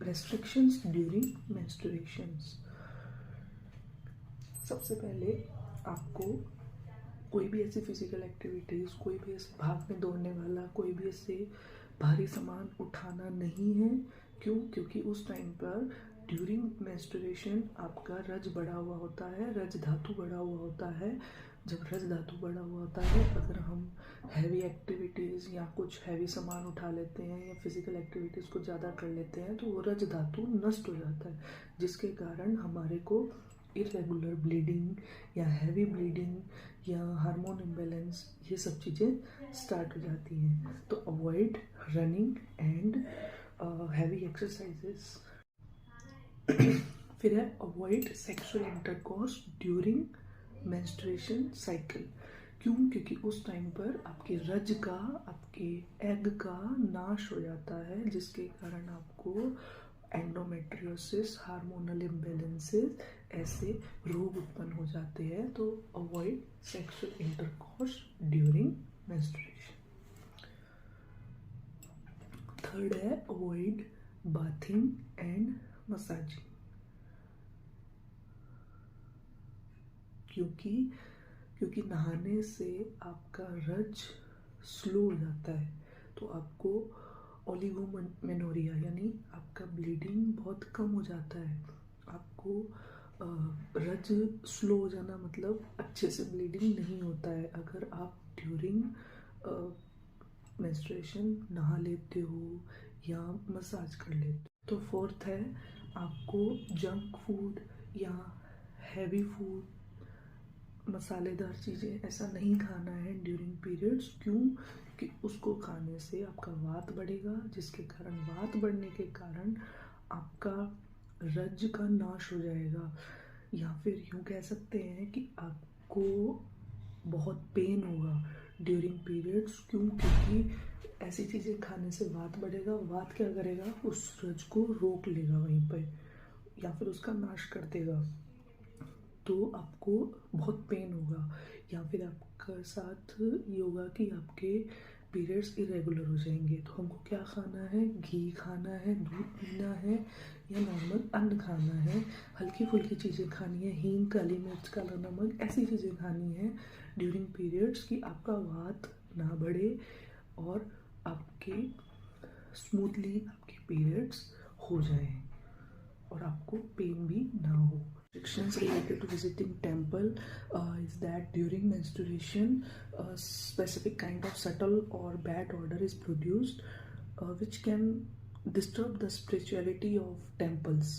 Restrictions during मेंस्ट्रुएशंस। सबसे पहले आपको कोई भी ऐसी फिजिकल एक्टिविटीज़, कोई भी ऐसे भागने दौड़ने वाला, कोई भी ऐसे भारी सामान उठाना नहीं है। क्यों? क्योंकि उस टाइम पर ड्यूरिंग मेंस्ट्रुएशन आपका रज बढ़ा हुआ होता है, रज धातु बढ़ा हुआ होता है। जब रज धातु बढ़ा हुआ होता है, अगर हम हैवी एक्टिविटीज़ या कुछ हैवी सामान उठा लेते हैं या फिजिकल एक्टिविटीज़ को ज़्यादा कर लेते हैं, तो वो रज धातु नष्ट हो जाता है, जिसके कारण हमारे को इरेगुलर ब्लीडिंग या हैवी ब्लीडिंग या हार्मोन इम्बैलेंस, ये सब चीज़ें स्टार्ट हो जाती हैं। तो avoid running and heavy exercises. फिर है avoid sexual intercourse during menstruation cycle. क्यों? क्योंकि उस टाइम पर आपके रज का, आपके एग का नाश हो जाता है, जिसके कारण आपको एंडोमेट्रियोसिस, हार्मोनल इम्बैलेंसेस, ऐसे रोग उत्पन्न हो जाते हैं। तो avoid sexual intercourse during menstruation. Third है अवॉइड बाथिंग एंड मसाजिंग। क्योंकि नहाने से आपका रज स्लो हो जाता है, तो आपको ओलिगोमेनोरिया यानी आपका ब्लीडिंग बहुत कम हो जाता है। आपको रज स्लो हो जाना मतलब अच्छे से ब्लीडिंग नहीं होता है अगर आप ड्यूरिंग मेंस्ट्रुएशन नहा लेते हो या मसाज कर लेते हो। तो फोर्थ है आपको जंक फूड या हैवी फूड, मसालेदार चीज़ें ऐसा नहीं खाना है ड्यूरिंग पीरियड्स। क्यों? कि उसको खाने से आपका वात बढ़ेगा, जिसके कारण वात बढ़ने के कारण आपका रज का नाश हो जाएगा। या फिर यूँ कह सकते हैं कि आपको बहुत पेन होगा ड्यूरिंग पीरियड्स। क्यों? क्योंकि ऐसी चीज़ें खाने से वात बढ़ेगा। वात क्या करेगा? उस रज को रोक लेगा वहीं पर या फिर उसका नाश कर देगा। तो आपको बहुत पेन होगा। या फिर आपका साथ ये होगा कि आपके पीरियड्स इरेगुलर हो जाएंगे। तो हमको क्या खाना है? घी खाना है, दूध पीना है या नॉर्मल अन्न खाना है, हल्की फुल्की चीज़ें खानी है, हींग, काली मिर्च, काला नमक, ऐसी चीज़ें खानी है ड्यूरिंग पीरियड्स कि आपका वात ना बढ़े और आपके स्मूथली आपके पीरियड्स हो जाए और आपको पेन भी ना हो। Restrictions related to visiting temple is that during menstruation a specific kind of subtle or bad odor is produced which can disturb the spirituality of temples.